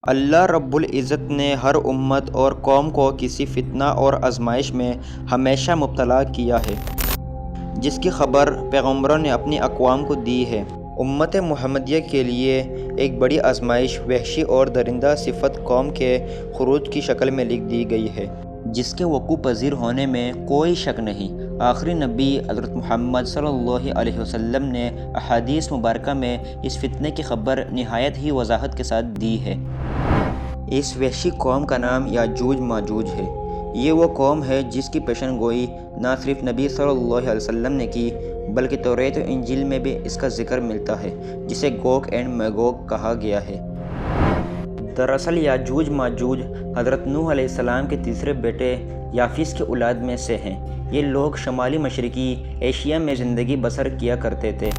اللہ رب العزت نے ہر امت اور قوم کو کسی فتنہ اور آزمائش میں ہمیشہ مبتلا کیا ہے، جس کی خبر پیغمبروں نے اپنی اقوام کو دی ہے۔ امت محمدیہ کے لیے ایک بڑی آزمائش وحشی اور درندہ صفت قوم کے خروج کی شکل میں لکھ دی گئی ہے، جس کے وقوع پذیر ہونے میں کوئی شک نہیں۔ آخری نبی حضرت محمد صلی اللہ علیہ وسلم نے احادیث مبارکہ میں اس فتنے کی خبر نہایت ہی وضاحت کے ساتھ دی ہے۔ اس وحشی قوم کا نام یاجوج ماجوج ہے۔ یہ وہ قوم ہے جس کی پیشن گوئی نہ صرف نبی صلی اللہ علیہ وسلم نے کی، بلکہ توریت و انجیل میں بھی اس کا ذکر ملتا ہے، جسے گوگ اینڈ میگوگ کہا گیا ہے۔ دراصل یاجوج ماجوج حضرت نوح علیہ السلام کے تیسرے بیٹے یافیس کے اولاد میں سے ہیں۔ یہ لوگ شمالی مشرقی ایشیا میں زندگی بسر کیا کرتے تھے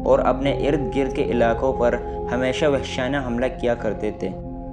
اور اپنے ارد گرد کے علاقوں پر ہمیشہ وحشیانہ حملہ کیا کرتے تھے۔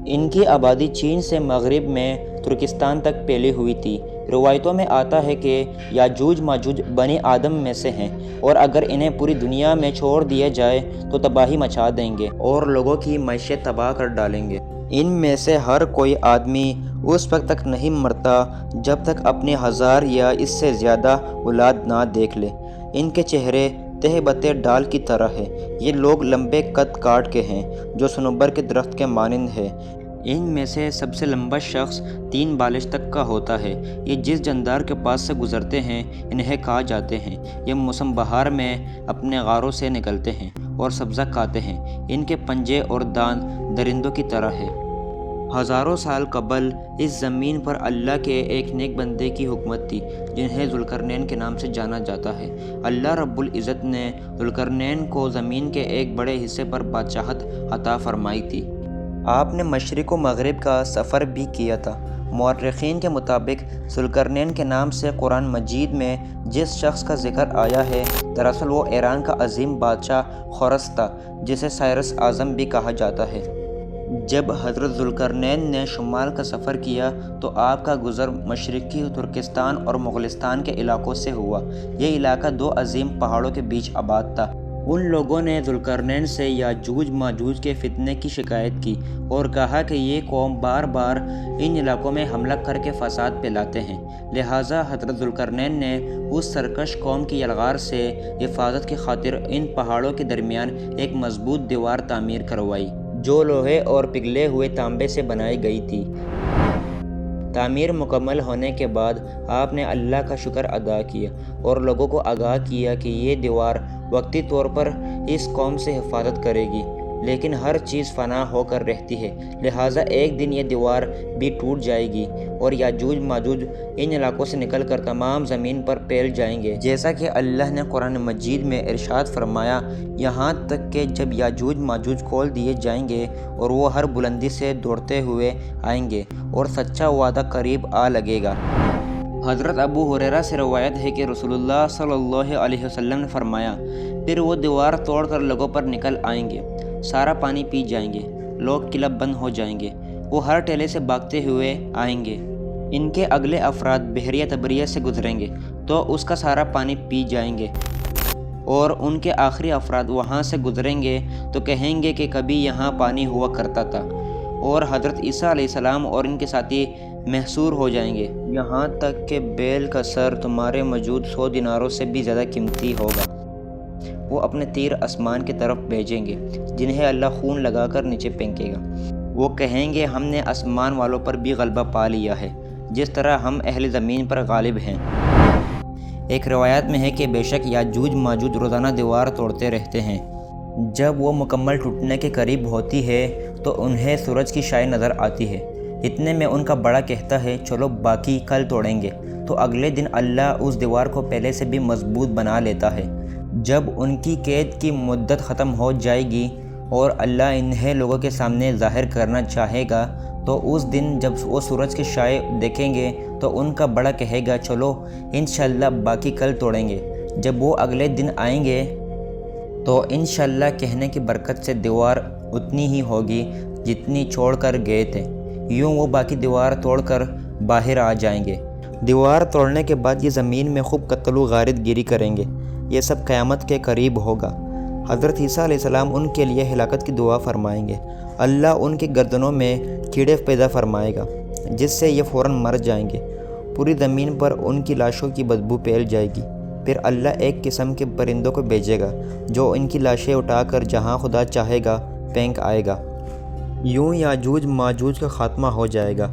ان کی آبادی چین سے مغرب میں ترکستان تک پھیلی ہوئی تھی۔ روایتوں میں آتا ہے کہ یاجوج ماجوج بنی آدم میں سے ہیں، اور اگر انہیں پوری دنیا میں چھوڑ دیا جائے تو تباہی مچا دیں گے اور لوگوں کی معیشت تباہ کر ڈالیں گے۔ ان میں سے ہر کوئی آدمی اس وقت تک نہیں مرتا جب تک اپنی 1000 یا اس سے زیادہ اولاد نہ دیکھ لے۔ ان کے چہرے تہ بتہ ڈال کی طرح ہے۔ یہ لوگ لمبے قد کاٹ کے ہیں جو صنوبر کے درخت کے مانند ہے۔ ان میں سے سب سے لمبا شخص 3 بالش تک کا ہوتا ہے۔ یہ جس جاندار کے پاس سے گزرتے ہیں انہیں کھا جاتے ہیں۔ یہ موسم بہار میں اپنے غاروں سے نکلتے ہیں اور سبزہ کھاتے ہیں۔ ان کے پنجے اور دانت درندوں کی طرح ہے۔ ہزاروں سال قبل اس زمین پر اللہ کے ایک نیک بندے کی حکومت تھی، جنہیں ذوالقرنین کے نام سے جانا جاتا ہے۔ اللہ رب العزت نے ذوالقرنین کو زمین کے ایک بڑے حصے پر بادشاہت عطا فرمائی تھی۔ آپ نے مشرق و مغرب کا سفر بھی کیا تھا۔ مورخین کے مطابق ذوالقرنین کے نام سے قرآن مجید میں جس شخص کا ذکر آیا ہے، دراصل وہ ایران کا عظیم بادشاہ خورس تھا، جسے سائرس اعظم بھی کہا جاتا ہے۔ جب حضرت ذوالقرنین نے شمال کا سفر کیا تو آپ کا گزر مشرقی ترکستان اور مغلستان کے علاقوں سے ہوا۔ یہ علاقہ 2 عظیم پہاڑوں کے بیچ آباد تھا۔ ان لوگوں نے ذوالقرنین سے یاجوج ماجوج کے فتنے کی شکایت کی اور کہا کہ یہ قوم بار بار ان علاقوں میں حملہ کر کے فساد پھیلاتے ہیں، لہٰذا حضرت ذوالقرنین نے اس سرکش قوم کی یلغار سے حفاظت کی خاطر ان پہاڑوں کے درمیان ایک مضبوط دیوار تعمیر کروائی، جو لوہے اور پگھلے ہوئے تانبے سے بنائی گئی تھی۔ تعمیر مکمل ہونے کے بعد آپ نے اللہ کا شکر ادا کیا اور لوگوں کو آگاہ کیا کہ یہ دیوار وقتی طور پر اس قوم سے حفاظت کرے گی، لیکن ہر چیز فنا ہو کر رہتی ہے، لہٰذا ایک دن یہ دیوار بھی ٹوٹ جائے گی اور یاجوج ماجوج ان علاقوں سے نکل کر تمام زمین پر پھیل جائیں گے، جیسا کہ اللہ نے قرآن مجید میں ارشاد فرمایا، یہاں تک کہ جب یاجوج ماجوج کھول دیے جائیں گے اور وہ ہر بلندی سے دوڑتے ہوئے آئیں گے اور سچا وعدہ قریب آ لگے گا۔ حضرت ابو ہریرہ سے روایت ہے کہ رسول اللہ صلی اللہ علیہ وسلم نے فرمایا، پھر وہ دیوار توڑ کر لوگوں پر نکل آئیں گے، سارا پانی پی جائیں گے، لوگ کلب بند ہو جائیں گے، وہ ہر ٹیلے سے بھاگتے ہوئے آئیں گے۔ ان کے اگلے افراد بحیرہ تبریہ سے گزریں گے تو اس کا سارا پانی پی جائیں گے، اور ان کے آخری افراد وہاں سے گزریں گے تو کہیں گے کہ کبھی یہاں پانی ہوا کرتا تھا، اور حضرت عیسیٰ علیہ السلام اور ان کے ساتھی محصور ہو جائیں گے، یہاں تک کہ بیل کا سر تمہارے موجود 100 دیناروں سے بھی زیادہ قیمتی ہوگا۔ وہ اپنے تیر آسمان کی طرف بھیجیں گے، جنہیں اللہ خون لگا کر نیچے پھینکے گا۔ وہ کہیں گے، ہم نے آسمان والوں پر بھی غلبہ پا لیا ہے، جس طرح ہم اہل زمین پر غالب ہیں۔ ایک روایت میں ہے کہ بے شک یاجوج ماجوج روزانہ دیوار توڑتے رہتے ہیں۔ جب وہ مکمل ٹوٹنے کے قریب ہوتی ہے تو انہیں سورج کی شعاع نظر آتی ہے۔ اتنے میں ان کا بڑا کہتا ہے، چلو باقی کل توڑیں گے، تو اگلے دن اللہ اس دیوار کو پہلے سے بھی مضبوط بنا لیتا ہے۔ جب ان کی قید کی مدت ختم ہو جائے گی اور اللہ انہیں لوگوں کے سامنے ظاہر کرنا چاہے گا تو اس دن جب وہ سورج کی شعاع دیکھیں گے تو ان کا بڑا کہے گا، چلو انشاءاللہ باقی کل توڑیں گے۔ جب وہ اگلے دن آئیں گے تو انشاءاللہ کہنے کی برکت سے دیوار اتنی ہی ہوگی جتنی چھوڑ کر گئے تھے، یوں وہ باقی دیوار توڑ کر باہر آ جائیں گے۔ دیوار توڑنے کے بعد یہ زمین میں خوب قتل و غارت گیری کریں گے۔ یہ سب قیامت کے قریب ہوگا۔ حضرت عیسیٰ علیہ السلام ان کے لیے ہلاکت کی دعا فرمائیں گے۔ اللہ ان کی گردنوں میں کیڑے پیدا فرمائے گا جس سے یہ فوراً مر جائیں گے۔ پوری زمین پر ان کی لاشوں کی بدبو پھیل جائے گی۔ پھر اللہ ایک قسم کے پرندوں کو بھیجے گا جو ان کی لاشیں اٹھا کر جہاں خدا چاہے گا پھینک آئے گا۔ یوں یاجوج ماجوج کا خاتمہ ہو جائے گا۔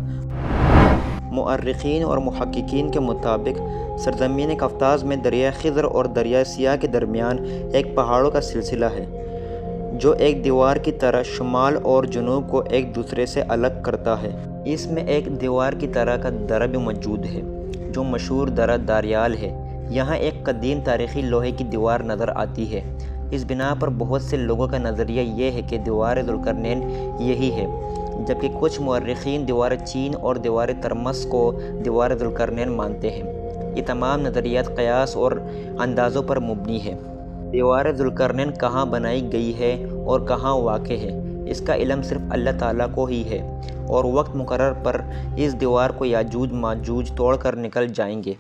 مؤرخین اور محققین کے مطابق سرزمین قفطاز میں دریائے خضر اور دریائے سیاہ کے درمیان ایک پہاڑوں کا سلسلہ ہے جو ایک دیوار کی طرح شمال اور جنوب کو ایک دوسرے سے الگ کرتا ہے۔ اس میں ایک دیوار کی طرح کا درہ بھی موجود ہے جو مشہور درہ داریال ہے۔ یہاں ایک قدیم تاریخی لوہے کی دیوار نظر آتی ہے۔ اس بنا پر بہت سے لوگوں کا نظریہ یہ ہے کہ دیوار ذوالقرنین یہی ہے، جبکہ کچھ مورخین دیوار چین اور دیوار ترمس کو دیوار ذوالقرنین مانتے ہیں۔ یہ تمام نظریات قیاس اور اندازوں پر مبنی ہے۔ دیوار ذوالقرنین کہاں بنائی گئی ہے اور کہاں واقع ہے، اس کا علم صرف اللہ تعالیٰ کو ہی ہے، اور وقت مقرر پر اس دیوار کو یاجوج ماجوج توڑ کر نکل جائیں گے۔